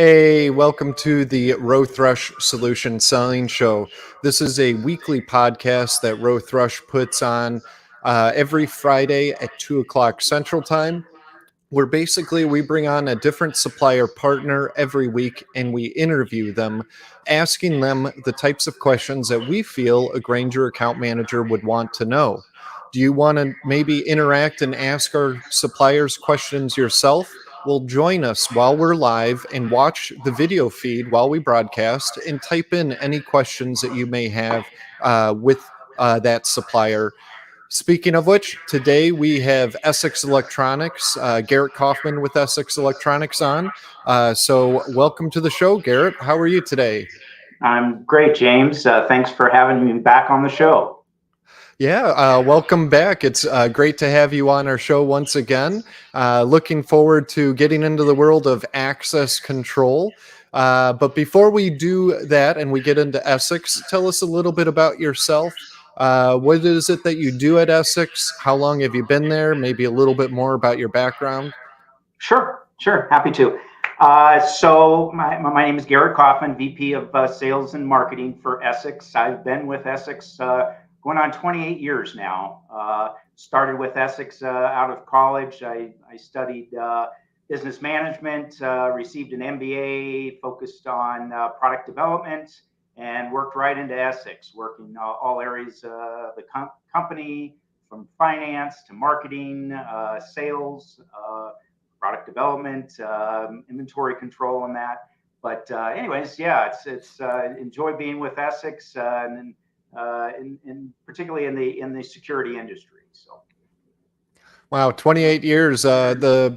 Hey, welcome to the Rowe-Thrush Solution Selling Show. This is a weekly podcast that Rowe-Thrush puts on every Friday at 2 o'clock Central Time, where basically we bring on a different supplier partner every week and we interview them, asking them the types of questions that we feel a Grainger account manager would want to know. Do you want to maybe interact and ask our suppliers questions yourself? Well, join us while we're live and watch the video feed while we broadcast and type in any questions that you may have with that supplier. Speaking of which, today we have Essex Electronics, Garrett Kaufman with Essex Electronics on. So welcome to the show, Garrett. How are you today? I'm great, James. Thanks for having me back on the show. Yeah, welcome back. It's great to have you on our show once again. Looking forward to getting into the world of access control. But before we do that and we get into Essex, tell us a little bit about yourself. What is it that you do at Essex? How long have you been there? Maybe a little bit more about your background. Sure. Happy to. So my name is Garrett Kaufman, VP of Sales and Marketing for Essex. I've been with Essex going on 28 years now. Started with Essex out of college. I studied business management, received an MBA, focused on product development, and worked right into Essex, working all areas of the company, from finance to marketing, sales, product development, inventory control, and that. But anyways, yeah, it's enjoy being with Essex, and particularly in the security industry. So. Wow, 28 years. The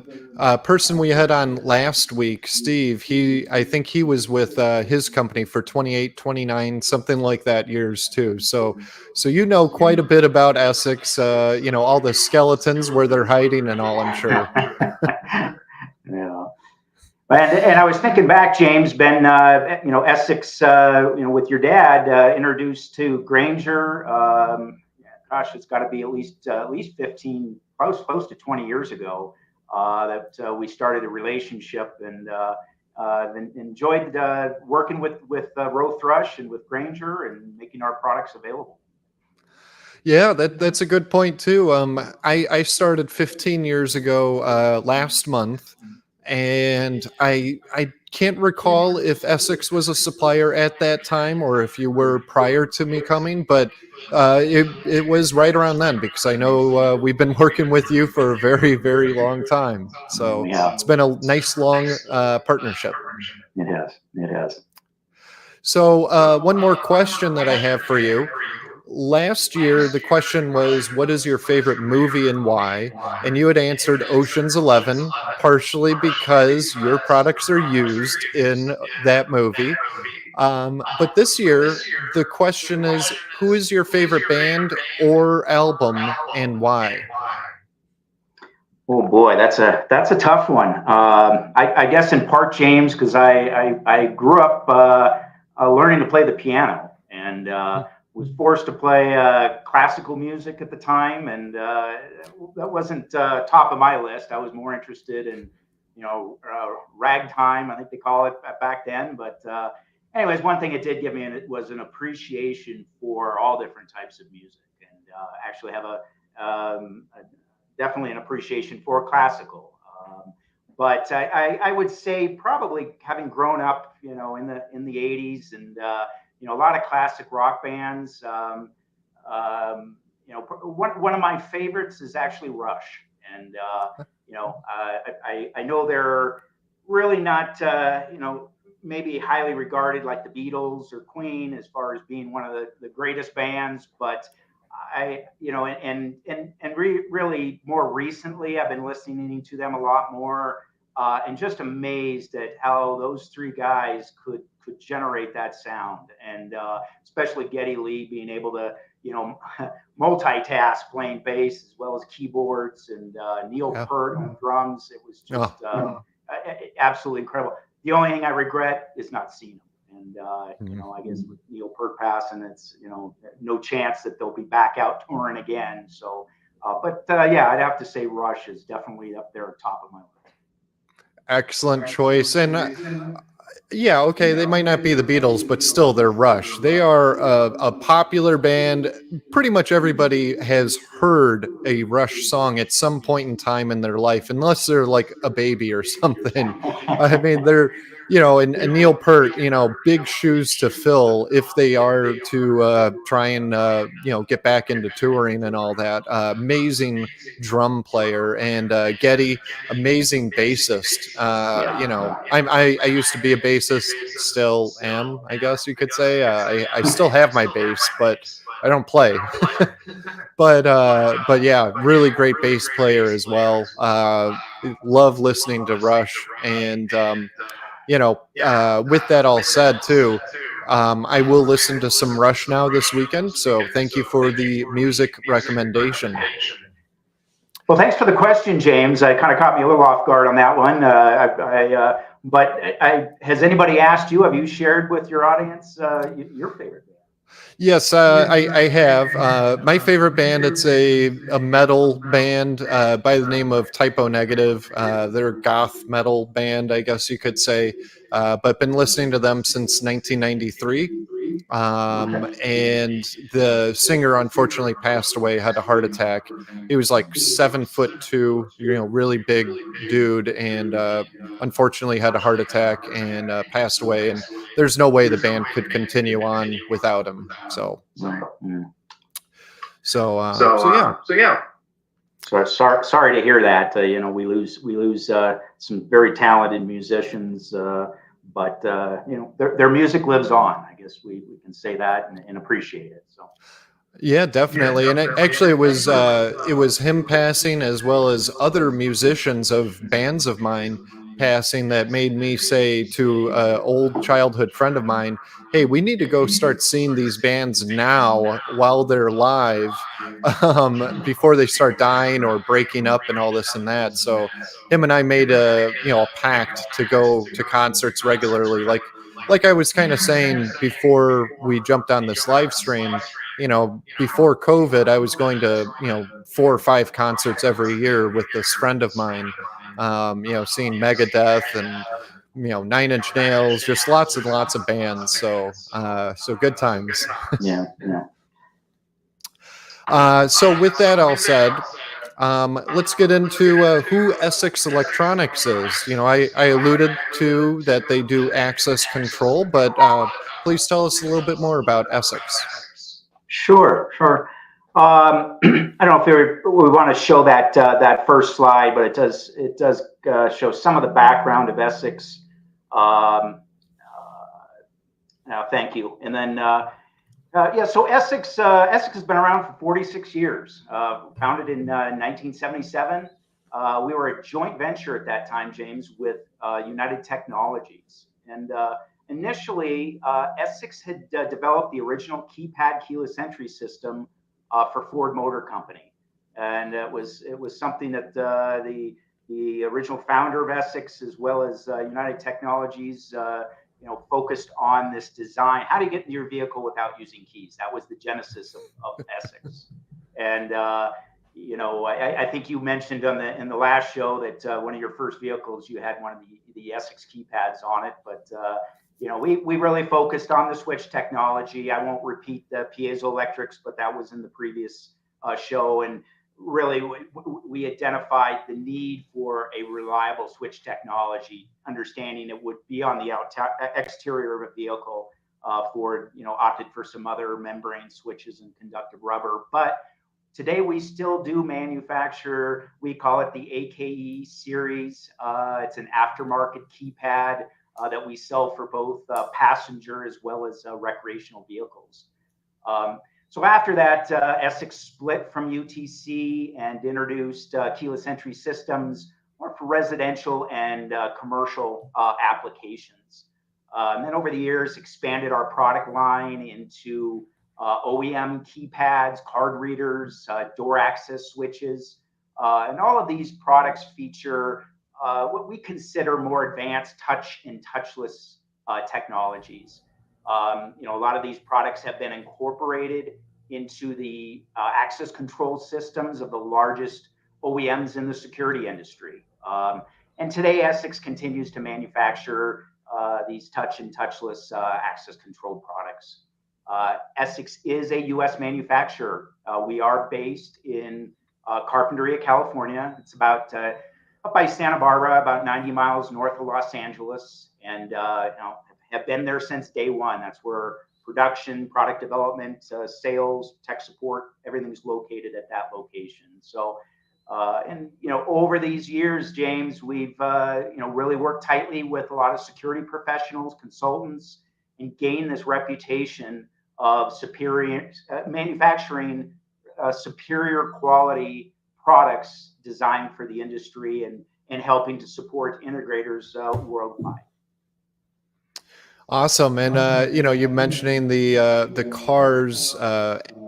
person we had on last week, Steve, I think he was with his company for 28, 29, something like that years too. So you know quite a bit about Essex, all the skeletons where they're hiding and all, I'm sure. Yeah. And I was thinking back, James, been Essex, with your dad, introduced to Grainger. Gosh, it's got to be at least 15, close to 20 years ago that we started a relationship, and enjoyed working with Rowe-Thrush and with Grainger and making our products available. Yeah, that's a good point too. I started 15 years ago last month, and I can't recall if Essex was a supplier at that time or if you were prior to me coming, but it was right around then, because I know we've been working with you for a very, very long time. So Yeah. It's been a nice long partnership. It has. So one more question that I have for you. Last year, the question was, what is your favorite movie and why? And you had answered Ocean's 11, partially because your products are used in that movie. But this year, the question is, who is your favorite band or album and why? Oh boy, that's a tough one. I guess in part, James, because I grew up learning to play the piano, and was forced to play classical music at the time, and that wasn't top of my list. I was more interested in ragtime, I think they call it back then. But anyways, one thing it did give me was an appreciation for all different types of music, and actually have definitely an appreciation for classical. But I would say probably having grown up, in the 80s, and a lot of classic rock bands. One of my favorites is actually Rush, and I know they're really not maybe highly regarded like the Beatles or Queen as far as being one of the greatest bands, but really more recently I've been listening to them a lot more, and just amazed at how those three guys could generate that sound, and especially Geddy Lee being able to multitask, playing bass as well as keyboards, and Neil Peart on drums. It was just absolutely incredible. The only thing I regret is not seeing them, and I guess with Neil Peart passing, it's no chance that they'll be back out touring again. So, yeah, I'd have to say Rush is definitely up there top of my list. Excellent choice. And Yeah, okay, they might not be the Beatles, but still they're Rush. They are a popular band. Pretty much everybody has heard a Rush song at some point in time in their life, unless they're like a baby or something. I mean, they're, and Neil Peart, big shoes to fill if they are to try and, get back into touring and all that. Amazing drum player, and Getty, amazing bassist. I used to be a bassist, still am, I guess you could say. I still have my bass, but I don't play. But yeah, really great bass player as well. Love listening to Rush, and with that all said, too. I will listen to some Rush now this weekend. So thank you for the music recommendation. Well, thanks for the question, James. I kind of caught me a little off guard on that one. Has anybody asked you? Have you shared with your audience your favorite band? Yes, I have. My favorite band, it's a metal band by the name of Typo Negative. They're a goth metal band, I guess you could say, but been listening to them since 1993. And the singer unfortunately passed away, had a heart attack. He was like 7'2", really big dude, and unfortunately had a heart attack and passed away. And there's no way the band could continue on without him. So yeah. So sorry to hear that. We lose some very talented musicians, but their music lives on. I guess we can say that and appreciate it. So. Yeah, definitely. And it was him passing, as well as other musicians of bands of mine passing, that made me say to an old childhood friend of mine, "Hey, we need to go start seeing these bands now while they're live, before they start dying or breaking up and all this and that." So him and I made a pact to go to concerts regularly, like I was kind of saying before we jumped on this live stream. Before COVID, I was going to, 4 or 5 concerts every year with this friend of mine, seeing Megadeth and, Nine Inch Nails, just lots and lots of bands. So good times. Yeah. So with that all said, let's get into who Essex Electronics is. I alluded to that they do access control, but please tell us a little bit more about Essex. Sure. I don't know if we want to show that first slide, but it does show some of the background of Essex. Thank you. And then so Essex has been around for 46 years. Founded in 1977. We were a joint venture at that time, James, with United Technologies, and initially, Essex had developed the original keypad keyless entry system for Ford Motor Company, and it was something that the original founder of Essex, as well as United Technologies, focused on this design: how to get into your vehicle without using keys. That was the genesis of Essex, and I think you mentioned in the last show that one of your first vehicles, you had one of the Essex keypads on it, but we really focused on the switch technology. I won't repeat the piezoelectrics, but that was in the previous show. And really, we identified the need for a reliable switch technology, understanding it would be on the exterior of a vehicle. Ford, opted for some other membrane switches and conductive rubber. But today, we still do manufacture, we call it the AKE series. It's an aftermarket keypad that we sell for both passenger as well as recreational vehicles. So after that, Essex split from UTC and introduced keyless entry systems more for residential and commercial applications. And then over the years, expanded our product line into OEM keypads, card readers, door access switches. And all of these products feature what we consider more advanced touch and touchless technologies. A lot of these products have been incorporated into the access control systems of the largest OEMs in the security industry. And today, Essex continues to manufacture these touch and touchless access control products. Essex is a U.S. manufacturer. We are based in Carpinteria, California. It's about up by Santa Barbara, about 90 miles north of Los Angeles, and have been there since day one. That's where production, product development, sales, tech support, everything's located at that location. So, and over these years, James, we've really worked tightly with a lot of security professionals, consultants, and gained this reputation of superior manufacturing, superior quality products designed for the industry and helping to support integrators worldwide. Awesome. And you're mentioning the cars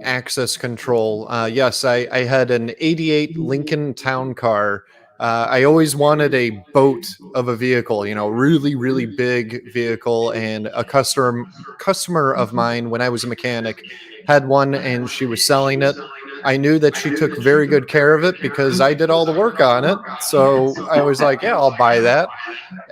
access control. Yes, I had an '88 Lincoln Town Car. I always wanted a boat of a vehicle, really, really big vehicle. And a customer of mine, when I was a mechanic, had one, and she was selling it. I knew that she took very good care of it because I did all the work on it. So I was like, yeah, I'll buy that.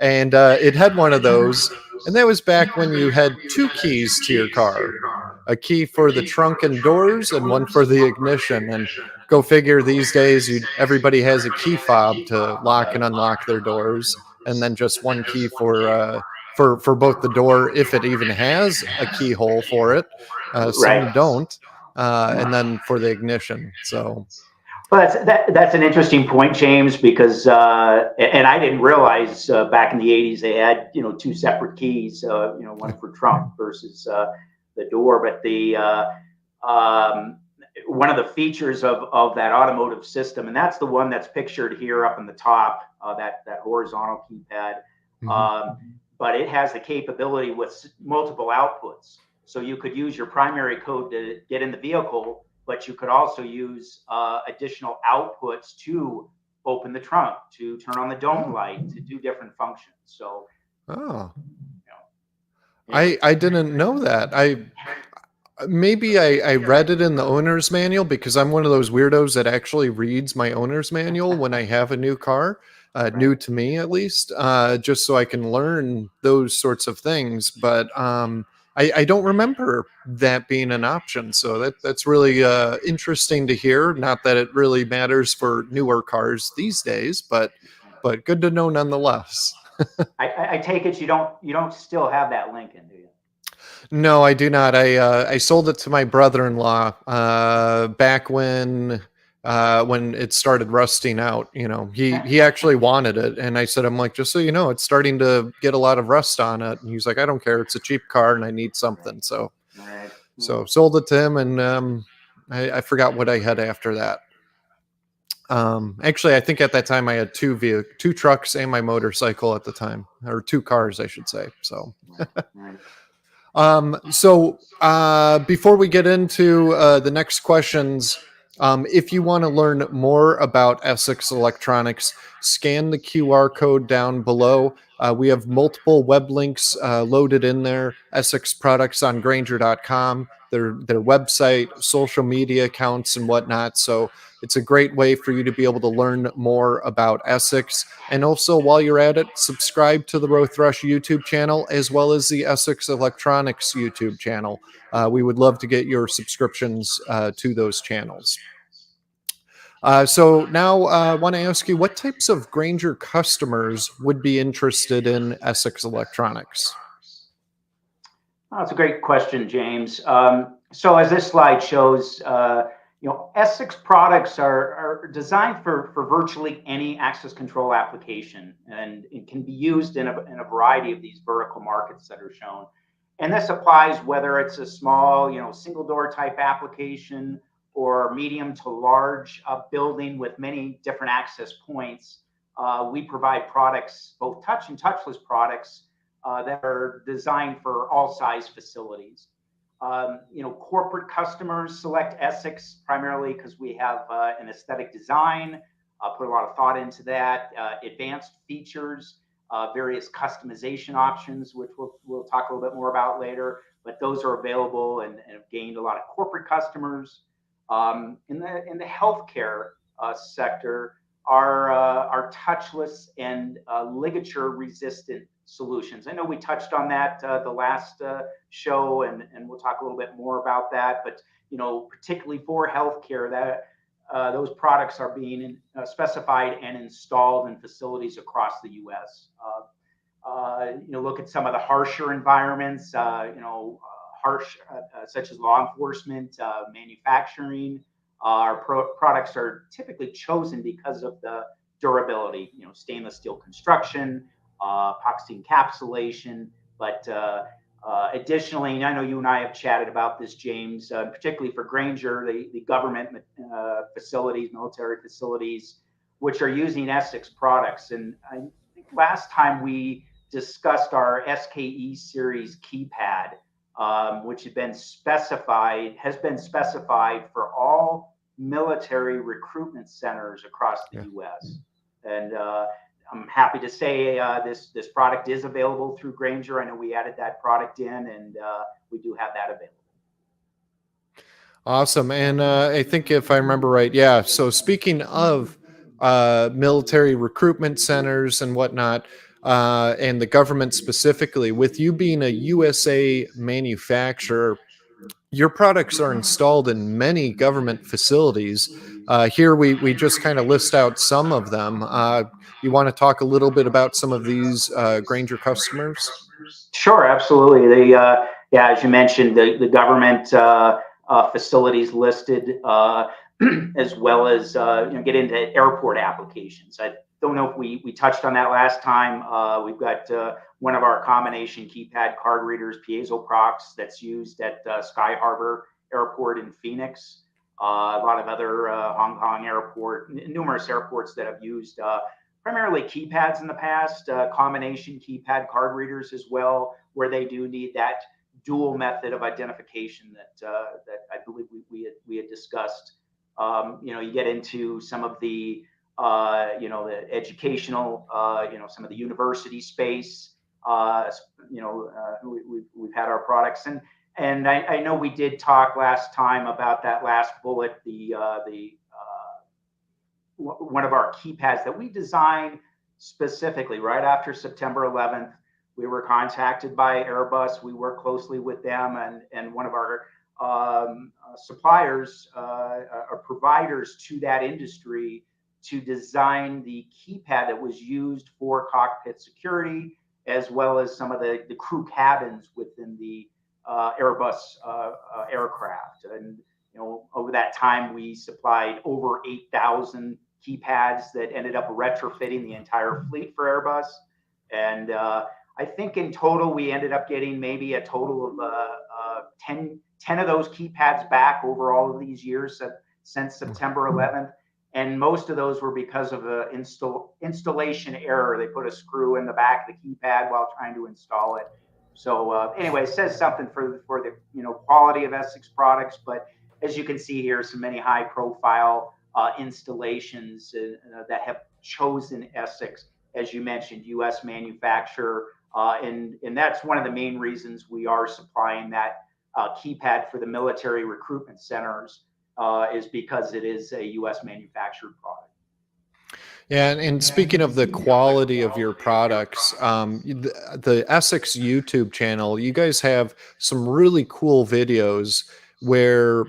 And it had one of those. And that was back when you had two keys to your car, a key for the trunk and doors and one for the ignition. And go figure, these days everybody has a key fob to lock and unlock their doors, and then just one key for both the door, if it even has a keyhole for it. Some Right. don't, and then for the ignition. So. Well, that's an interesting point, James, because and I didn't realize back in the '80s they had two separate keys, one for trunk versus the door. But the one of the features of that automotive system, and that's the one that's pictured here up in the top, that horizontal keypad. But it has the capability with multiple outputs, so you could use your primary code to get in the vehicle, but you could also use additional outputs to open the trunk, to turn on the dome light, to do different functions. So, I didn't know that. Maybe I read it in the owner's manual, because I'm one of those weirdos that actually reads my owner's manual when I have a new car, new to me at least, just so I can learn those sorts of things. But I don't remember that being an option. So that's really interesting to hear. Not that it really matters for newer cars these days, but good to know nonetheless. I take it you don't still have that Lincoln, do you? No, I do not. I sold it to my brother-in-law back when it started rusting out. He actually wanted it, and I said, I'm like, just so you know, it's starting to get a lot of rust on it. And he's like, I don't care. It's a cheap car, and I need something. So sold it to him, and I forgot what I had after that. Actually, I think at that time I had two trucks and my motorcycle at the time, or two cars, I should say. So. So before we get into the next questions, if you want to learn more about Essex Electronics, scan the QR code down below. We have multiple web links loaded in there: Essex products on Grainger.com, their website, social media accounts, and whatnot. So it's a great way for you to be able to learn more about Essex. And also, while you're at it, subscribe to the Rowe-Thrush YouTube channel, as well as the Essex Electronics YouTube channel. We would love to get your subscriptions to those channels. So now I want to ask you, what types of Grainger customers would be interested in Essex Electronics? Oh, that's a great question, James. So as this slide shows, Essex products are designed for virtually any access control application, and it can be used in a variety of these vertical markets that are shown. And this applies whether it's a small, single door type application, or medium to large building with many different access points. We provide products, both touch and touchless products, that are designed for all size facilities. Corporate customers select Essex primarily because we have an aesthetic design, put a lot of thought into that, advanced features, various customization options, which we'll talk a little bit more about later. But those are available and have gained a lot of corporate customers. In the healthcare sector, our touchless and ligature resistant solutions. I know we touched on that the last show, and we'll talk a little bit more about that. But particularly for healthcare, that those products are being specified and installed in facilities across the U.S. Look at some of the harsher environments, harsh, such as law enforcement, manufacturing. Our products are typically chosen because of the durability, stainless steel construction, epoxy encapsulation. But additionally, and I know you and I have chatted about this, James, particularly for Grainger, the government facilities, military facilities, which are using Essex products. And I think last time we discussed our SKE series keypad, which has been specified for all military recruitment centers across the U.S. And I'm happy to say this product is available through Grainger. I know we added that product in, and we do have that available. Awesome. And I think if I remember right, yeah. So speaking of military recruitment centers and whatnot, and the government specifically, with you being a USA manufacturer, your products are installed in many government facilities. Here we just kind of list out some of them. You want to talk a little bit about some of these Grainger customers? Sure, absolutely. Yeah, as you mentioned, the government facilities listed, as well as get into airport applications. I don't know if we touched on that last time. We've got one of our combination keypad card readers, piezoelectric, that's used at Sky Harbor Airport in Phoenix. A lot of other Hong Kong airport, numerous airports that have used primarily keypads in the past, combination keypad card readers as well, where they do need that dual method of identification that I believe we had discussed. You get into some of the the educational, some of the university space. We've had our products, and I know we did talk last time about that last bullet, the one of our keypads that we designed specifically right after September 11th. We were contacted by Airbus. We work closely with them, and one of our suppliers or providers to that industry to design the keypad that was used for cockpit security, as well as some of the crew cabins within the Airbus aircraft. And over that time, we supplied over 8,000 keypads that ended up retrofitting the entire fleet for Airbus. And I think in total, we ended up getting maybe a total of 10 of those keypads back over all of these years since September 11th. And most of those were because of an installation error. They put a screw in the back of the keypad while trying to install it. So anyway, it says something for the quality of Essex products. But as you can see here, so many high profile installations that have chosen Essex, as you mentioned, U.S. manufacturer. And that's one of the main reasons we are supplying that keypad for the military recruitment centers, is because it is a U.S. manufactured product. Yeah, and speaking of the quality of your products, the Essex YouTube channel, you guys have some really cool videos where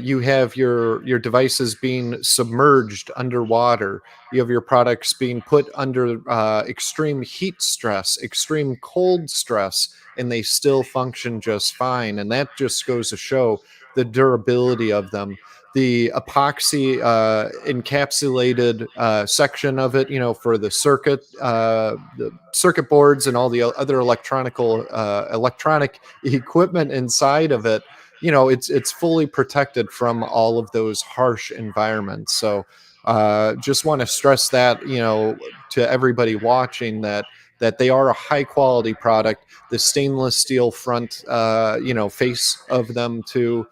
you have your devices being submerged underwater. You have your products being put under extreme heat stress, extreme cold stress, and they still function just fine. And that just goes to show the durability of them. The epoxy encapsulated section of it, for the circuit boards and all the other electronic equipment inside of it, it's fully protected from all of those harsh environments. So just want to stress that, to everybody watching, that they are a high quality product. The stainless steel front, face of them too.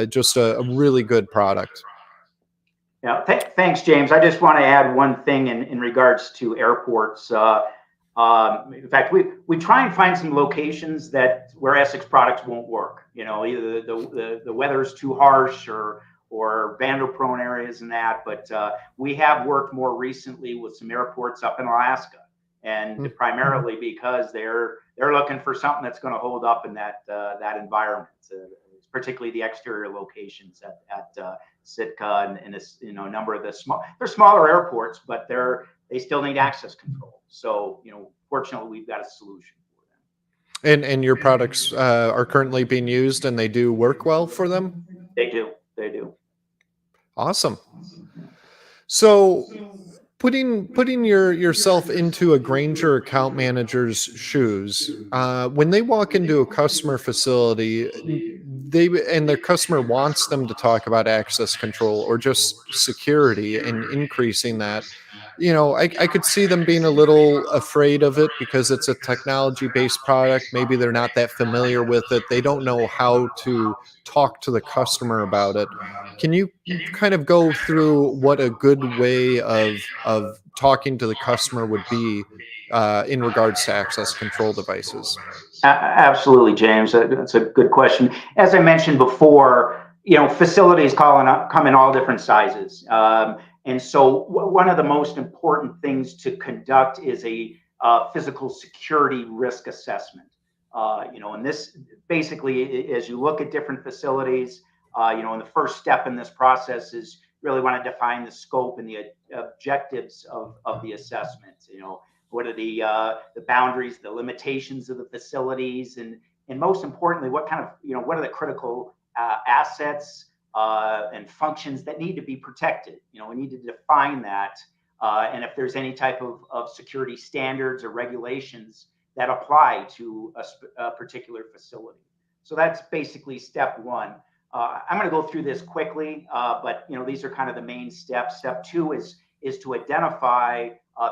Just a really good product. Yeah, thanks, James. I just want to add one thing in regards to airports. In fact, we try and find some locations where Essex products won't work. Either the weather's too harsh or vandal prone areas and that. But we have worked more recently with some airports up in Alaska. and primarily because they're looking for something that's going to hold up in that environment, particularly the exterior locations at Sitka and this, a number of they're smaller airports, but they still need access control. So fortunately, we've got a solution for them. And your products are currently being used, and they do work well for them? They do. Awesome. So putting yourself into a Grainger account manager's shoes, when they walk into a customer facility, their customer wants them to talk about access control or just security and increasing that. I could see them being a little afraid of it because it's a technology-based product. Maybe they're not that familiar with it. They don't know how to talk to the customer about it. Can you kind of go through what a good way of talking to the customer would be in regards to access control devices? Absolutely, James. That's a good question. As I mentioned before, facilities come in all different sizes. And so one of the most important things to conduct is a physical security risk assessment. And this basically, as you look at different facilities, and the first step in this process is really want to define the scope and the objectives of the assessment. What are the boundaries, the limitations of the facilities, and most importantly, what are the critical assets and functions that need to be protected. We need to define that, and if there's any type of security standards or regulations that apply to a particular facility. So that's basically step one. I'm going to go through this quickly, but these are kind of the main steps. Step two is to identify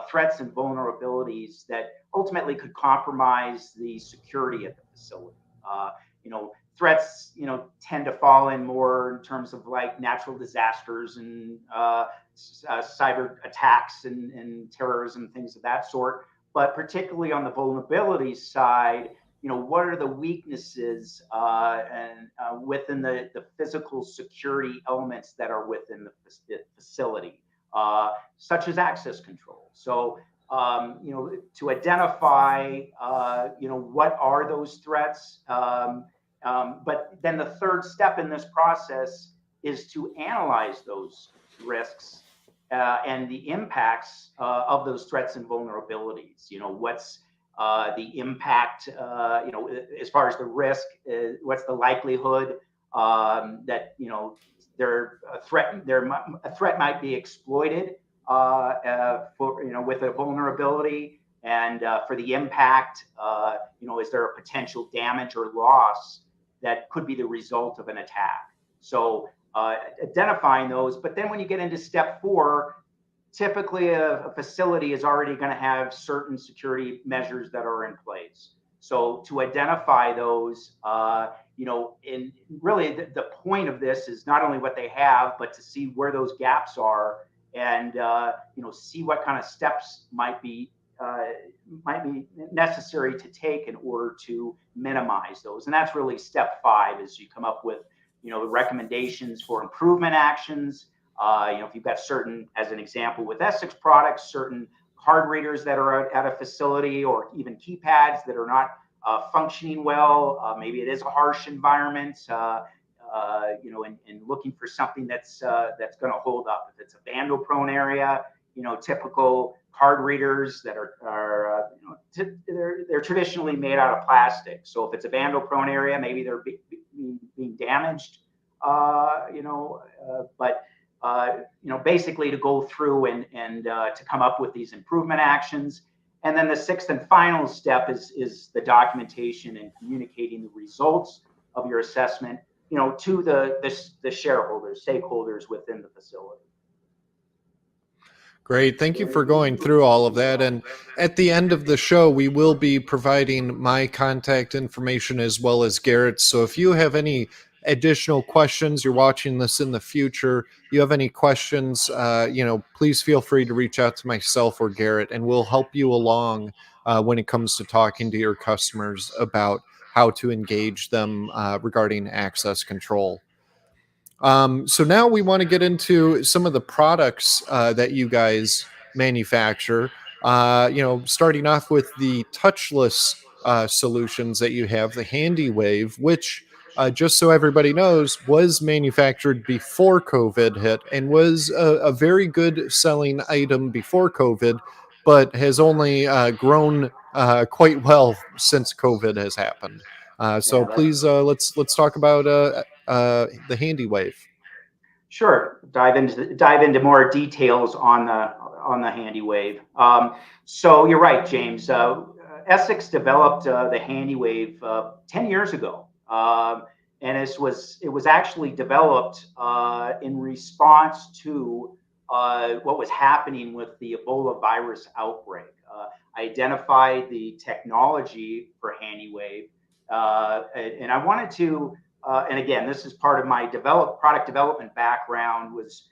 threats and vulnerabilities that ultimately could compromise the security at the facility. Threats, tend to fall in more in terms of like natural disasters and cyber attacks and terrorism, things of that sort. But particularly on the vulnerabilities side, what are the weaknesses and within the physical security elements that are within the facility, such as access control. So, to identify, what are those threats. But then the third step in this process is to analyze those risks and the impacts of those threats and vulnerabilities. What's the impact, as far as the risk, what's the likelihood that, a threat might be exploited with a vulnerability, and for the impact, is there a potential damage or loss that could be the result of an attack? So identifying those, but then when you get into step four, typically a facility is already going to have certain security measures that are in place. So to identify those, and really the point of this is not only what they have, but to see where those gaps are and, see what kind of steps might be necessary to take in order to minimize those. And that's really step five, is you come up with, the recommendations for improvement actions. If you've got certain, as an example with Essex products, certain card readers that are at a facility, or even keypads that are not functioning well, maybe it is a harsh environment, and looking for something that's going to hold up. If it's a vandal-prone area, typical card readers that they're traditionally made out of plastic. So if it's a vandal-prone area, maybe they're being damaged, basically to go through and to come up with these improvement actions. And then the sixth and final step is the documentation and communicating the results of your assessment, to the shareholders, stakeholders within the facility. Great. Thank you for going through all of that. And at the end of the show, we will be providing my contact information as well as Garrett's. So if you have any additional questions, you're watching this in the future, you have any questions, please feel free to reach out to myself or Garrett, and we'll help you along when it comes to talking to your customers about how to engage them regarding access control. So now we want to get into some of the products that you guys manufacture. Starting off with the touchless solutions that you have, the Hand-E-Wave, which just so everybody knows, was manufactured before COVID hit and was a very good selling item before COVID, but has only grown quite well since COVID has happened. So Yeah, please, let's talk about the Hand-E-Wave. sure. Dive into more details on the Hand-E-Wave. So you're right, James. Essex developed the Hand-E-Wave 10 years ago, and it was actually developed in response to what was happening with the Ebola virus outbreak. Identified the technology for Hand-E-Wave, and I wanted to. And again, this is part of my product development background, was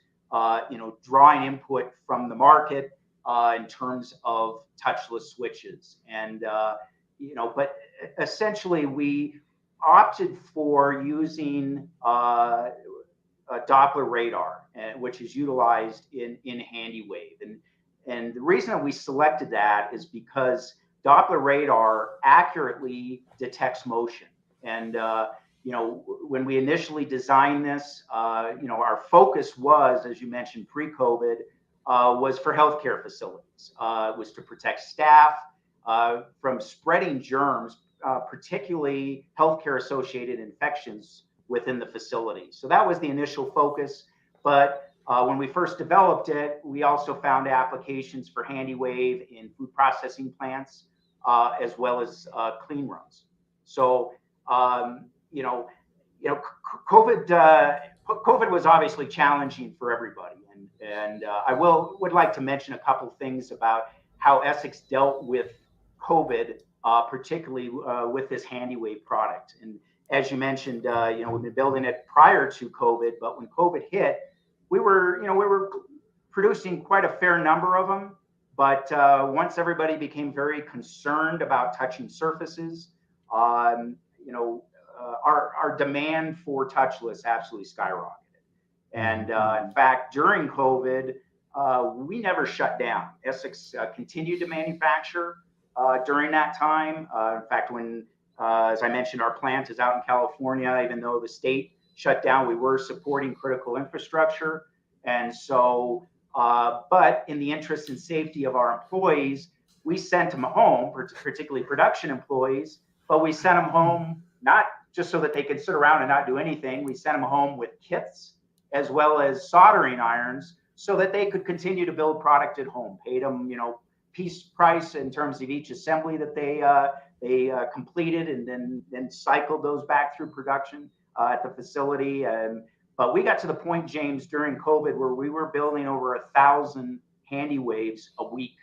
drawing input from the market in terms of touchless switches. And but essentially we opted for using a Doppler radar, which is utilized in Hand-E-Wave. And the reason that we selected that is because Doppler radar accurately detects motion. And when we initially designed this, our focus was, as you mentioned, pre-COVID, was for healthcare facilities. It was to protect staff from spreading germs, particularly healthcare-associated infections within the facility. So that was the initial focus. But when we first developed it, we also found applications for Hand-E-Wave in food processing plants, as well as clean rooms. So COVID was obviously challenging for everybody, and I would like to mention a couple of things about how Essex dealt with COVID, particularly with this Hand-E-Wave product. And as you mentioned, we've been building it prior to COVID, but when COVID hit, we were producing quite a fair number of them. But once everybody became very concerned about touching surfaces, our demand for touchless absolutely skyrocketed. And in fact, during COVID, we never shut down. Essex continued to manufacture during that time. In fact, when, as I mentioned, our plant is out in California, even though the state shut down, we were supporting critical infrastructure. And so, but in the interest and safety of our employees, we sent them home, particularly production employees, but we sent them home not just so that they could sit around and not do anything. We sent them home with kits as well as soldering irons so that they could continue to build product at home. Paid them, piece price in terms of each assembly that they completed, and then cycled those back through production at the facility. But we got to the point, James, during COVID where we were building over 1,000 Hand-E-Waves a week,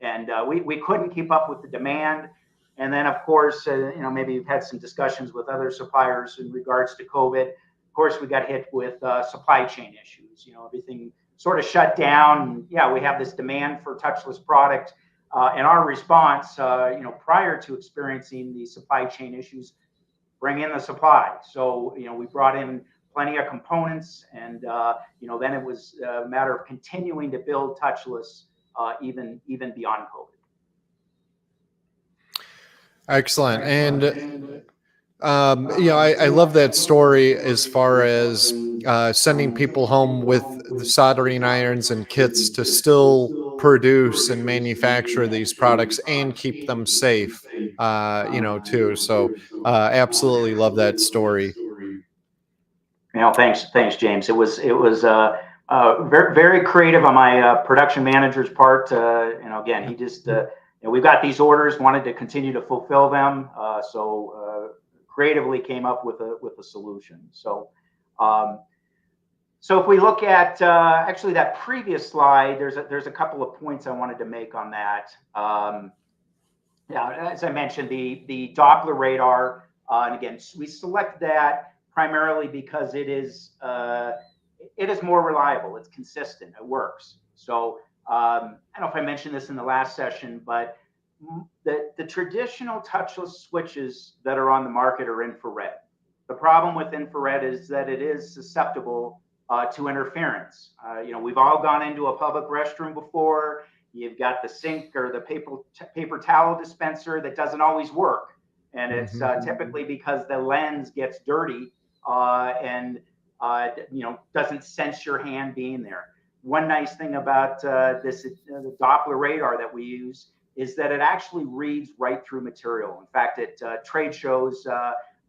and we couldn't keep up with the demand. And then, of course, maybe you've had some discussions with other suppliers in regards to COVID. Of course, we got hit with supply chain issues. Everything sort of shut down. Yeah, we have this demand for touchless product. And our response, prior to experiencing the supply chain issues, bring in the supply. So, we brought in plenty of components, and, then it was a matter of continuing to build touchless even beyond COVID. Excellent. And I love that story as far as sending people home with the soldering irons and kits to still produce and manufacture these products and keep them safe, too. So absolutely love that story. Thanks, James. It was very, very creative on my production manager's part. Again, he just we've got these orders, wanted to continue to fulfill them, so creatively came up with a solution. So if we look at actually that previous slide, there's a couple of points I wanted to make on that. As I mentioned, the Doppler radar, and again, we select that primarily because it is more reliable, it's consistent, it works. So I don't know if I mentioned this in the last session, but the traditional touchless switches that are on the market are infrared. The problem with infrared is that it is susceptible to interference. We've all gone into a public restroom before. You've got the sink or the paper towel dispenser that doesn't always work. And it's typically because the lens gets dirty and doesn't sense your hand being there. One nice thing about the Doppler radar that we use is that it actually reads right through material. In fact, at trade shows,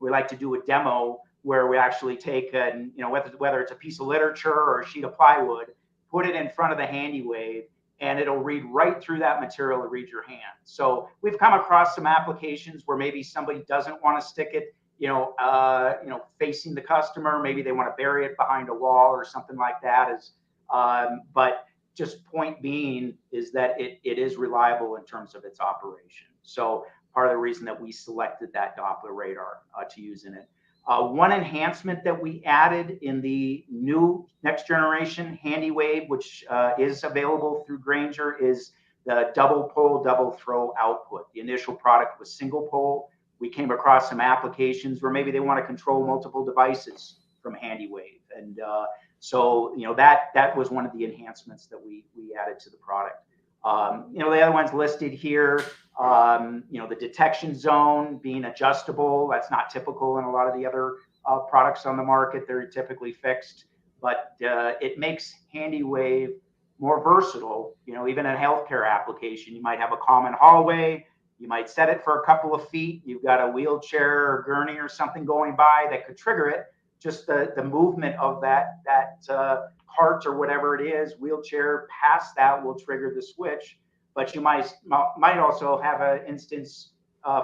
we like to do a demo where we actually take, whether it's a piece of literature or a sheet of plywood, put it in front of the Hand-E-Wave, and it'll read right through that material to read your hand. So we've come across some applications where maybe somebody doesn't want to stick it, facing the customer. Maybe they want to bury it behind a wall or something like that. But just point being is that it is reliable in terms of its operation. So part of the reason that we selected that Doppler radar to use in it. One enhancement that we added in the new next generation Hand-E-Wave, which is available through Grainger, is the double pole, double throw output. The initial product was single pole. We came across some applications where maybe they want to control multiple devices from Hand-E-Wave. And so that was one of the enhancements that we added to the product. The other ones listed here, the detection zone being adjustable. That's not typical in a lot of the other products on the market. They're typically fixed, but it makes Hand-E-Wave more versatile. Even in a healthcare application, you might have a common hallway. You might set it for a couple of feet. You've got a wheelchair or gurney or something going by that could trigger it. Just the movement of that cart or whatever it is, wheelchair past that will trigger the switch. But you might also have an instance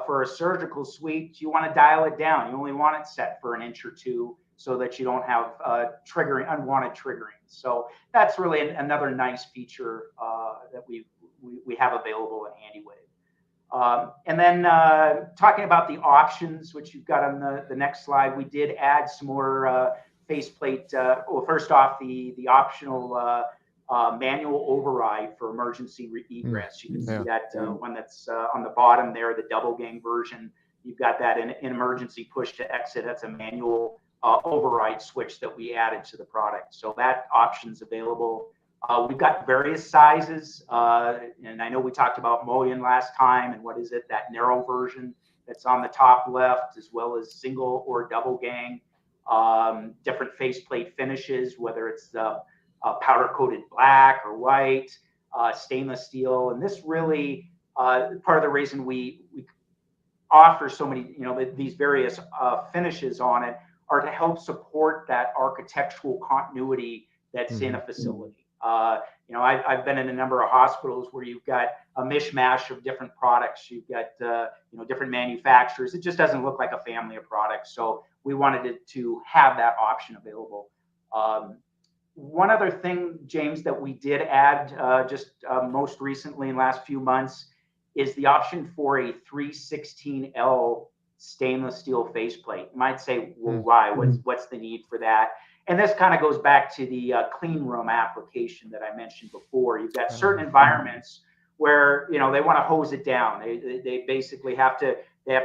for a surgical suite. You want to dial it down. You only want it set for an inch or two so that you don't have unwanted triggering. So that's really another nice feature that we have available in Hand-E-Wave. And then talking about the options, which you've got on the next slide, we did add some more faceplate. Well, first off, the optional manual override for emergency egress. You can see that one that's on the bottom there, the double gang version. You've got that in emergency push to exit. That's a manual override switch that we added to the product. So that option's available. We've got various sizes, and I know we talked about mullion last time, and what is it, that narrow version that's on the top left, as well as single or double gang, different faceplate finishes, whether it's powder-coated black or white, stainless steel. And this really, part of the reason we offer so many, these various finishes on it are to help support that architectural continuity that's in a facility. I've been in a number of hospitals where you've got a mishmash of different products. You've got, different manufacturers. It just doesn't look like a family of products. So we wanted to have that option available. One other thing, James, that we did add most recently in the last few months is the option for a 316L stainless steel faceplate. You might say, well, why? What's the need for that? And this kind of goes back to the clean room application that I mentioned before. You've got certain environments where they want to hose it down. They basically have to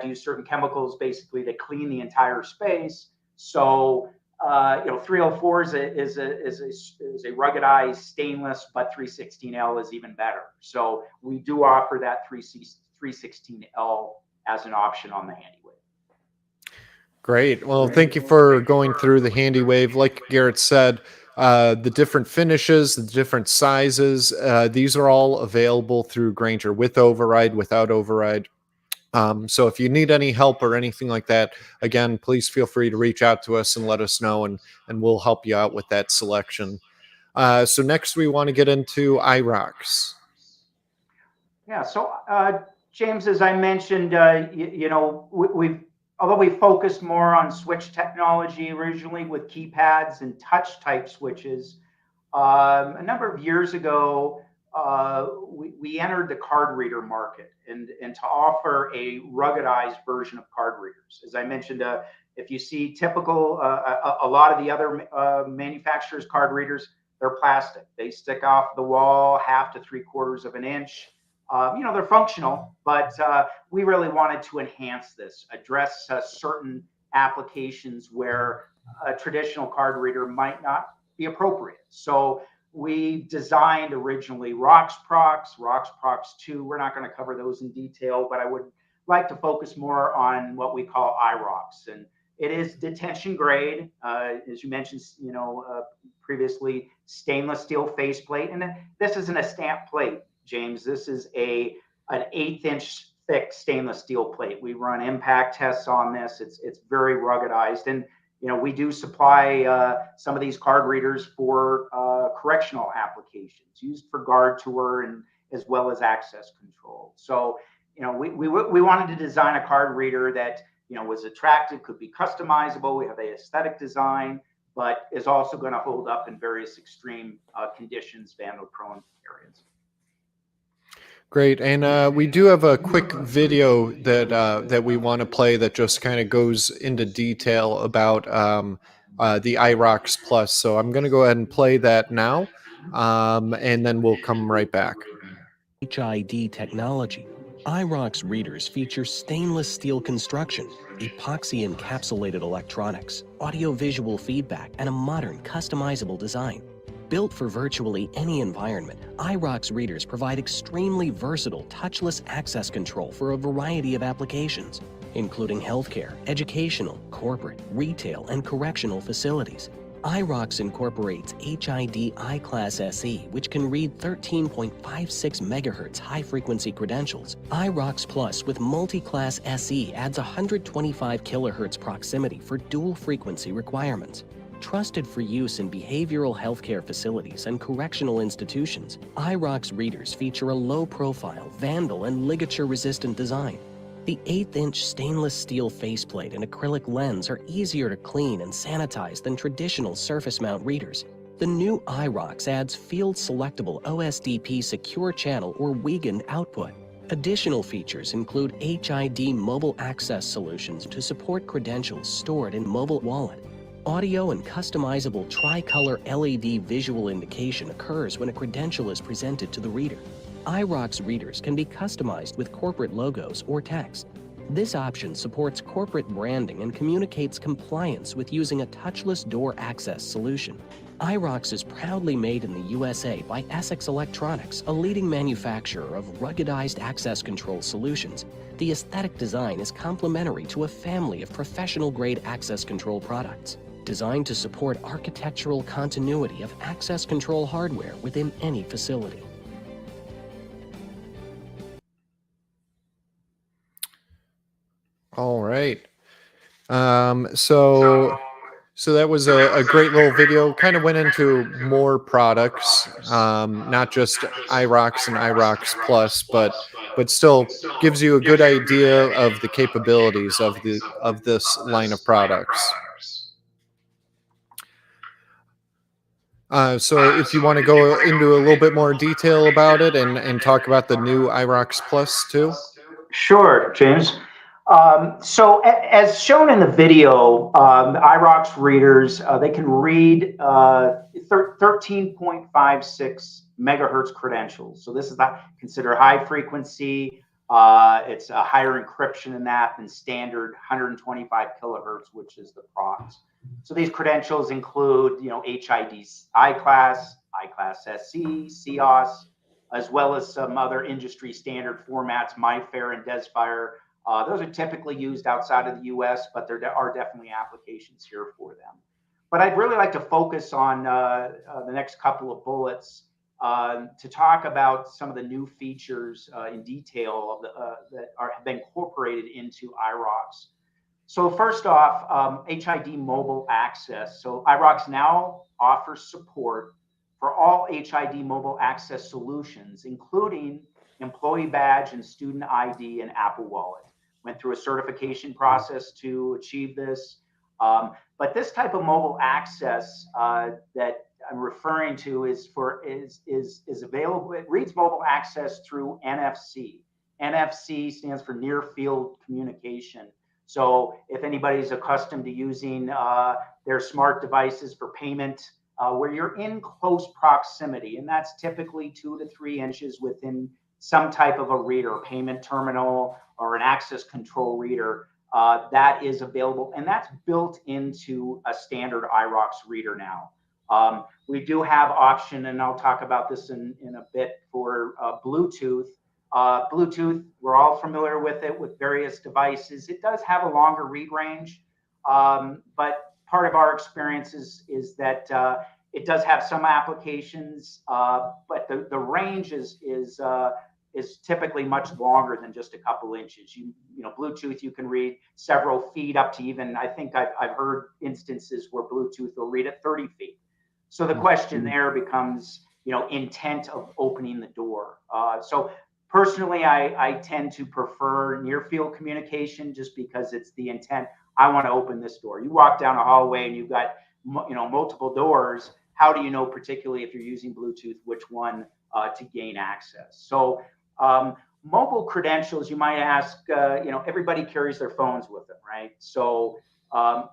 use certain chemicals basically to clean the entire space. So 304 is a ruggedized stainless, but 316L is even better. So we do offer that 316L as an option on the Hand-E-Wave. Great. Well, thank you for going through the Hand-E-Wave. Like Garrett said, the different finishes, the different sizes, these are all available through Grainger with override, without override. So if you need any help or anything like that, again, please feel free to reach out to us and let us know, and we'll help you out with that selection. So next we want to get into iRox. Yeah. So James, as I mentioned, although we focused more on switch technology originally with keypads and touch type switches, a number of years ago, we entered the card reader market and to offer a ruggedized version of card readers. As I mentioned, if you see typical, a lot of the other manufacturers' card readers, they're plastic. They stick off the wall 1/2 to 3/4 of an inch. They're functional, but we really wanted to enhance this, address certain applications where a traditional card reader might not be appropriate. So we designed originally ROX Prox 2. We're not going to cover those in detail, but I would like to focus more on what we call iRox. And it is detention grade, as you mentioned, previously, stainless steel faceplate. And this isn't a stamp plate, James. This is an 1/8-inch thick stainless steel plate. We run impact tests on this. It's very ruggedized. And we do supply some of these card readers for correctional applications, used for guard tour and as well as access control. So, we wanted to design a card reader that was attractive, could be customizable. We have an aesthetic design, but is also going to hold up in various extreme conditions, vandal-prone areas. Great, and we do have a quick video that we want to play that just kind of goes into detail about the iRox Plus. So I'm going to go ahead and play that now, and then we'll come right back. HID technology, iRox readers feature stainless steel construction, epoxy encapsulated electronics, audio-visual feedback, and a modern customizable design. Built for virtually any environment, iRox readers provide extremely versatile touchless access control for a variety of applications, including healthcare, educational, corporate, retail, and correctional facilities. iRox incorporates HID I-Class SE, which can read 13.56 MHz high-frequency credentials. iRox Plus with multi-class SE adds 125 kHz proximity for dual-frequency requirements. Trusted for use in behavioral healthcare facilities and correctional institutions, iRox readers feature a low-profile, vandal, and ligature-resistant design. The 1/8-inch stainless steel faceplate and acrylic lens are easier to clean and sanitize than traditional surface mount readers. The new iRox adds field-selectable OSDP secure channel or Wiegand output. Additional features include HID mobile access solutions to support credentials stored in mobile wallet. Audio and customizable tricolor LED visual indication occurs when a credential is presented to the reader. iRox readers can be customized with corporate logos or text. This option supports corporate branding and communicates compliance with using a touchless door access solution. iRox is proudly made in the USA by Essex Electronics, a leading manufacturer of ruggedized access control solutions. The aesthetic design is complementary to a family of professional-grade access control products, designed to support architectural continuity of access control hardware within any facility. All right. So that was a great little video. Kind of went into more products, not just iRox and iRox Plus, but still gives you a good idea of the capabilities of this line of products. So if you want to go into a little bit more detail about it and talk about the new iRox Plus too. Sure, James. So as shown in the video, the iRox readers, they can read 13.56 megahertz credentials. So this is considered high frequency. It's a higher encryption in that than standard 125 kilohertz, which is the prox. So these credentials include, HID I-Class, I-Class SE, COS, as well as some other industry standard formats, MyFair and DesFire. Those are typically used outside of the US, but there are definitely applications here for them. But I'd really like to focus on the next couple of bullets to talk about some of the new features in detail that have been incorporated into iRox. So first off, HID mobile access. So iRox now offers support for all HID mobile access solutions, including employee badge and student ID and Apple Wallet. Went through a certification process to achieve this. But this type of mobile access that I'm referring to is available. It reads mobile access through NFC. NFC stands for near field communication. So if anybody's accustomed to using their smart devices for payment, where you're in close proximity, and that's typically 2 to 3 inches within some type of a reader, a payment terminal or an access control reader, that is available. And that's built into a standard iRox reader now. We do have option, and I'll talk about this in a bit, for Bluetooth. Bluetooth, we're all familiar with it with various devices. It does have a longer read range, but part of our experience is that it does have some applications, but the range is typically much longer than just a couple inches. You know, Bluetooth, you can read several feet, up to even, I think I've heard instances where Bluetooth will read at 30 feet. So the question there becomes, you know, intent of opening the door. So personally, I tend to prefer near field communication, just because it's the intent. I want to open this door. You walk down a hallway and you've got, you know, multiple doors. How do you know, particularly if you're using Bluetooth, which one to gain access? So mobile credentials, you might ask, you know, everybody carries their phones with them, right? So,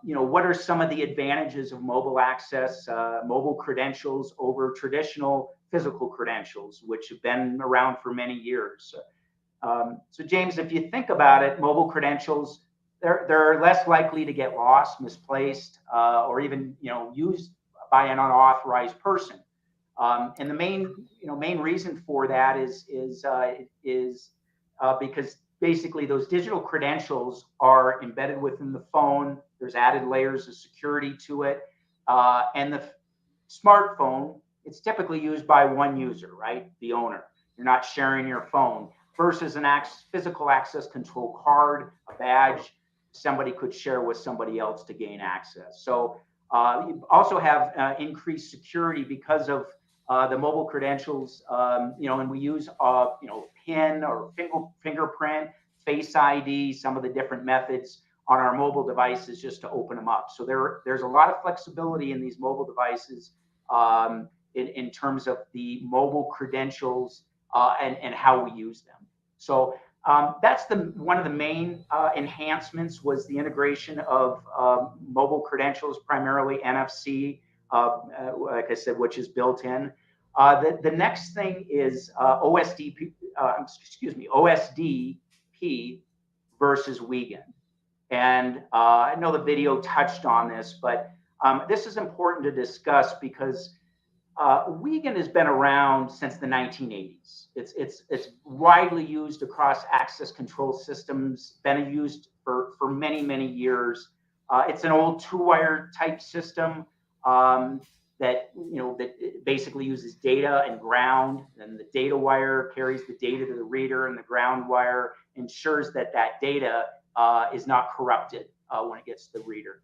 you know, what are some of the advantages of mobile access, mobile credentials over traditional physical credentials, which have been around for many years? So James, if you think about it, mobile credentials, they're less likely to get lost, misplaced, or even, you know, used by an unauthorized person. And the main reason for that is because basically those digital credentials are embedded within the phone. There's added layers of security to it, and the smartphone, it's typically used by one user, right? The owner. You're not sharing your phone, versus an physical access control card, a badge, somebody could share with somebody else to gain access. So you also have increased security because of the mobile credentials, you know, and we use, you know, PIN or fingerprint, Face ID, some of the different methods on our mobile devices just to open them up. So there's a lot of flexibility in these mobile devices in terms of the mobile credentials and how we use them. So that's one of the main enhancements, was the integration of mobile credentials, primarily NFC, like I said, which is built in. The next thing is OSDP versus Wiegand. And I know the video touched on this, but this is important to discuss because Wiegand has been around since the 1980s. It's widely used across access control systems, been used for many, many years. It's an old two-wire type system that, you know, that basically uses data and ground, and the data wire carries the data to the reader, and the ground wire ensures that data is not corrupted when it gets to the reader.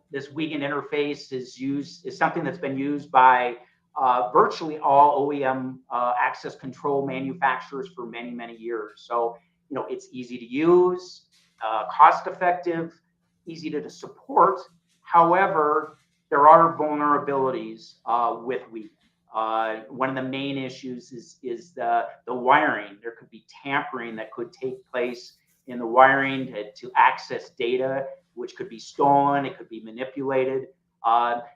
This Wiegand interface is something that's been used by virtually all OEM access control manufacturers for many, many years. So, you know, it's easy to use, cost effective, easy to support. However, there are vulnerabilities with Wiegand. One of the main issues is the wiring. There could be tampering that could take place in the wiring to access data, which could be stolen, it could be manipulated.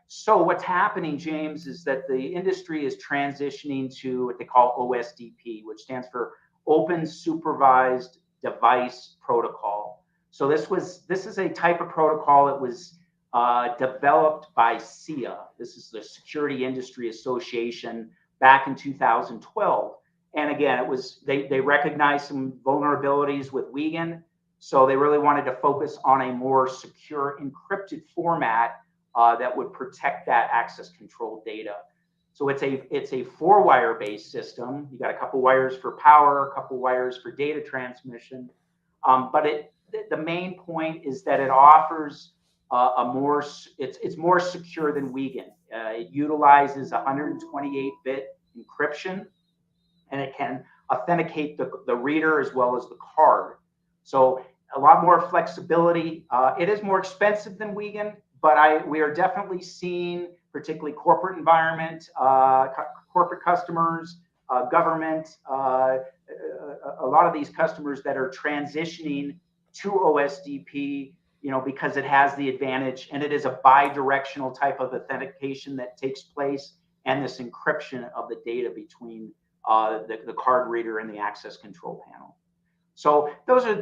So what's happening, James, is that the industry is transitioning to what they call OSDP, which stands for Open Supervised Device Protocol. So this is a type of protocol that was developed by SIA. This is the Security Industry Association back in 2012. And again, they recognized some vulnerabilities with Wiegand, so they really wanted to focus on a more secure encrypted format that would protect that access control data. So it's a 4-wire based system. You got a couple wires for power, a couple wires for data transmission, but the main point is that it offers it's more secure than Wiegand. It utilizes 128-bit encryption, and it can authenticate the reader as well as the card. So a lot more flexibility. It is more expensive than Wiegand, but we are definitely seeing, particularly corporate environment, corporate customers, government, a lot of these customers that are transitioning to OSDP, you know, because it has the advantage, and it is a bi-directional type of authentication that takes place, and this encryption of the data between the card reader and the access control panel. So those are,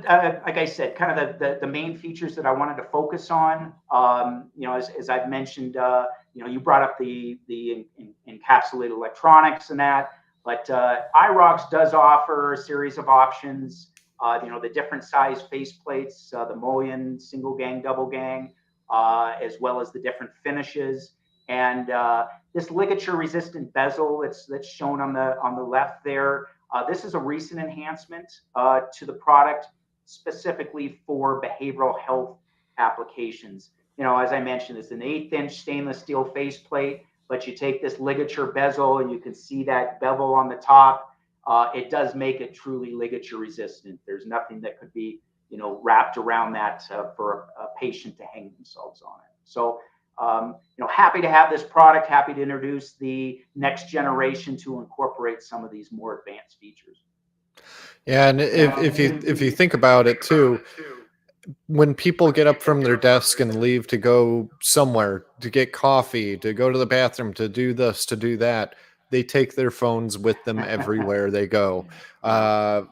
like I said, kind of the main features that I wanted to focus on. You know, as I've mentioned, you brought up the encapsulated electronics and that, but iRox does offer a series of options. The different size faceplates, the mullion, single gang, double gang, as well as the different finishes. And this ligature resistant bezel that's shown on the left there, this is a recent enhancement to the product specifically for behavioral health applications. As I mentioned, it's an 1/8-inch stainless steel faceplate, but you take this ligature bezel and you can see that bevel on the top. It does make it truly ligature resistant. There's nothing that could be, wrapped around that for a patient to hang themselves on it. So, happy to have this product, happy to introduce the next generation to incorporate some of these more advanced features. Yeah, and if you think about it too, when people get up from their desk and leave to go somewhere to get coffee, to go to the bathroom, to do this, to do that, they take their phones with them everywhere they go. Uh,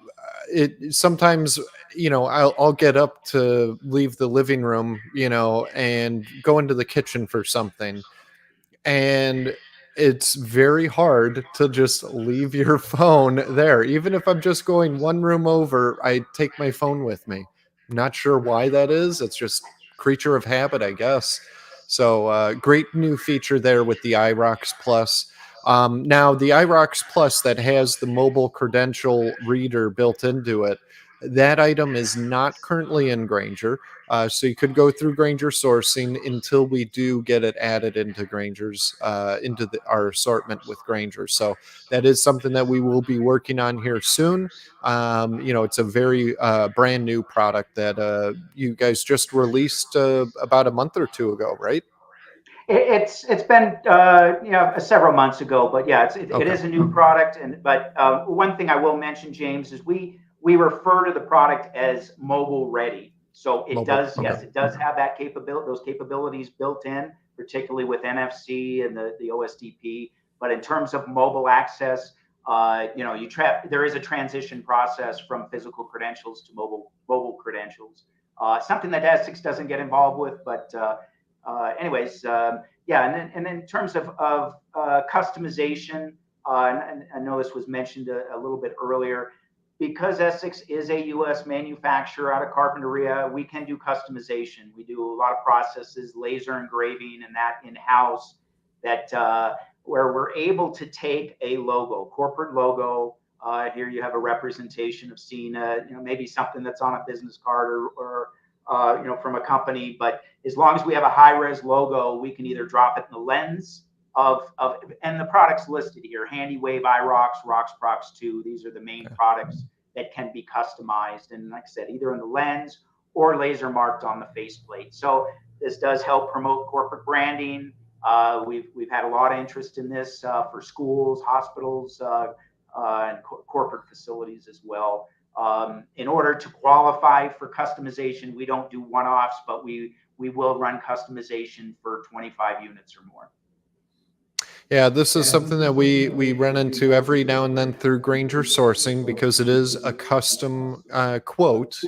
it sometimes, I'll get up to leave the living room, and go into the kitchen for something, and it's very hard to just leave your phone there. Even if I'm just going one room over, I take my phone with me. Not sure why that is. It's just creature of habit, I guess. So great new feature there with the iRox Plus. Now the iRox Plus that has the mobile credential reader built into it, that item is not currently in Granger. So you could go through Granger sourcing until we do get it added into Granger's into our assortment with Granger. So that is something that we will be working on here soon. It's a very brand new product that you guys just released about a month or two ago, right? It's been several months ago, but yeah, it is a new product. But one thing I will mention, James, is we refer to the product as mobile ready. So it does, yes, it does have that those capabilities built in, particularly with NFC and the OSDP. But in terms of mobile access, there is a transition process from physical credentials to mobile credentials. Something that Essex doesn't get involved with, but anyways, yeah. And then in terms of customization, and I know this was mentioned a little bit earlier. Because Essex is a U.S. manufacturer out of Carpinteria, we can do customization. We do a lot of processes, laser engraving, and that in-house. Where we're able to take a logo, corporate logo. Here you have a representation of seeing maybe something that's on a business card or from a company. But as long as we have a high-res logo, we can either drop it in the lens and the products listed here: Hand-E-Wave, iRox, RoxProx 2. These are the main products that can be customized, and like I said, either in the lens or laser marked on the faceplate. So this does help promote corporate branding. We've had a lot of interest in this for schools, hospitals, and corporate facilities as well. In order to qualify for customization, we don't do one-offs, but we will run customization for 25 units or more. Yeah, this is something that we run into every now and then through Granger sourcing because it is a custom quote,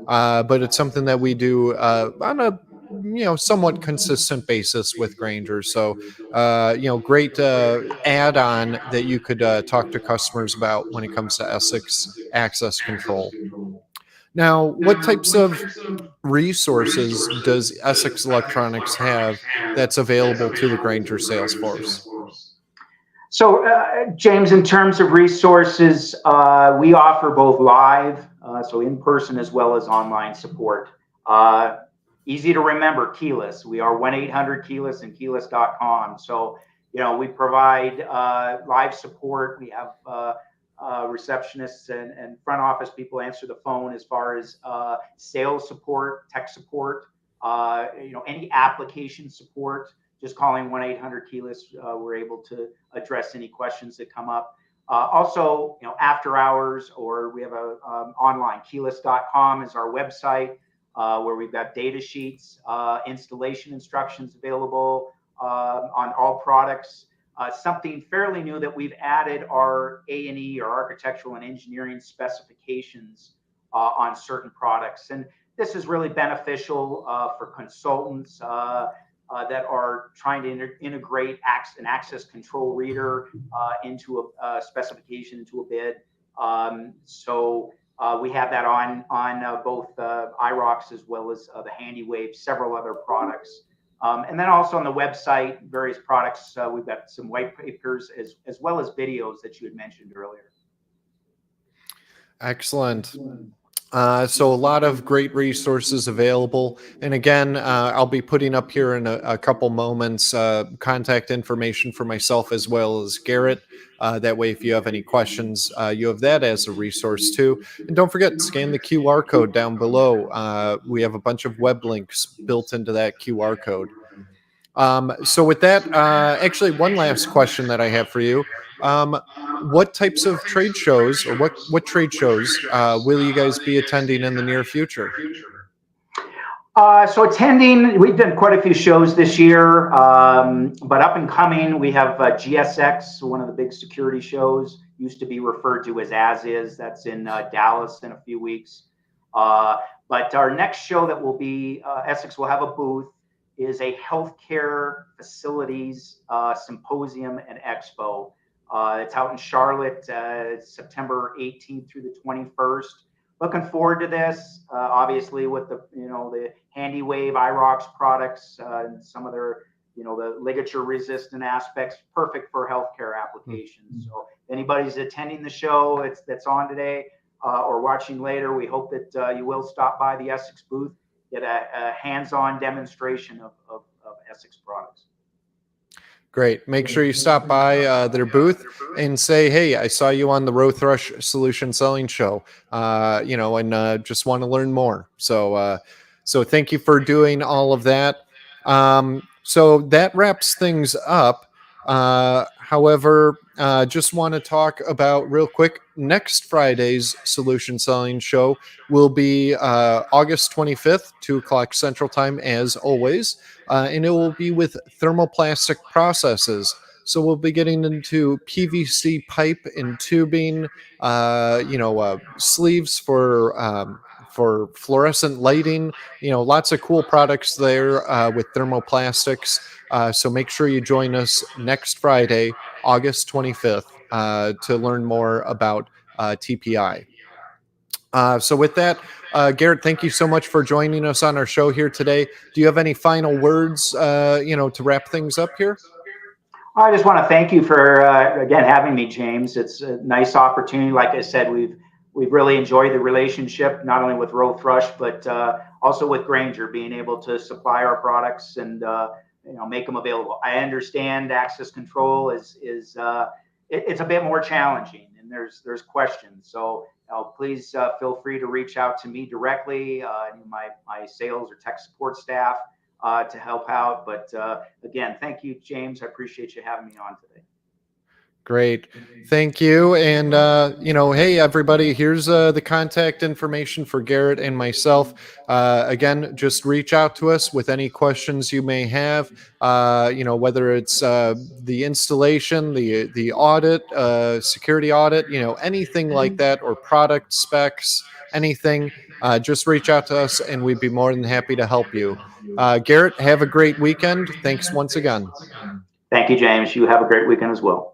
but it's something that we do on a somewhat consistent basis with Granger. So great add-on that you could talk to customers about when it comes to Essex access control. Now, what types of resources does Essex Electronics have that's available to the Granger sales force? So, James, in terms of resources, we offer both live, so in person, as well as online support. Easy to remember, Keyless. We are 1-800-KEYLESS and keyless.com. So, we provide live support. We have receptionists and front office people answer the phone as far as sales support, tech support, any application support. Just calling 1-800-KEYLESS, we're able to address any questions that come up. Also, after hours, or we have a online, keyless.com is our website, where we've got data sheets, installation instructions available on all products. Something fairly new that we've added are A&E, or architectural and engineering specifications on certain products. And this is really beneficial for consultants, that are trying to integrate an access control reader into a specification, into a bid. We have that on both iRox as well as the Hand-E-Wave, several other products. And then also on the website, various products, we've got some white papers as well as videos that you had mentioned earlier. Excellent. So a lot of great resources available. And again, I'll be putting up here in a couple moments contact information for myself as well as Garrett. That way, if you have any questions, you have that as a resource too. And don't forget, scan the QR code down below. We have a bunch of web links built into that QR code. So with that, actually, one last question that I have for you. What types of trade shows, or what trade shows will you guys be attending in the near future? So attending, we've done quite a few shows this year, but up and coming, we have GSX, one of the big security shows, used to be referred to as Is. That's in Dallas in a few weeks. But our next show that will be, Essex will have a booth, is a healthcare facilities symposium and expo. It's out in Charlotte, September 18th through the 21st. Looking forward to this. Obviously, with the Hand-E-Wave iRox products and some of their the ligature resistant aspects, perfect for healthcare applications. So if anybody's attending the show that's on today or watching later, we hope that you will stop by the Essex booth, get a hands-on demonstration of Essex products. Great. Make sure you stop by their booth and say, hey, I saw you on the Rowe-Thrush Solution Selling Show, and just want to learn more. So thank you for doing all of that. So that wraps things up. However, just want to talk about real quick, next Friday's Solution Selling Show will be August 25th, 2 o'clock Central Time, as always. And it will be with thermoplastic processes. So we'll be getting into PVC pipe and tubing, sleeves for fluorescent lighting, lots of cool products there with thermoplastics. So make sure you join us next Friday, August 25th, to learn more about TPI. So with that, Garrett, thank you so much for joining us on our show here today. Do you have any final words, to wrap things up here? I just want to thank you for, again, having me, James. It's a nice opportunity. Like I said, we've really enjoyed the relationship, not only with Rowe-Thrush, but also with Grainger, being able to supply our products and make them available. I understand access control is it's a bit more challenging, and there's questions. So please feel free to reach out to me directly, my sales or tech support staff to help out. But again, thank you, James. I appreciate you having me on today. Great. Thank you. And, hey, everybody, here's the contact information for Garrett and myself. Again, just reach out to us with any questions you may have, whether it's the installation, the audit, security audit, anything like that, or product specs, anything, just reach out to us and we'd be more than happy to help you. Garrett, have a great weekend. Thanks once again. Thank you, James. You have a great weekend as well.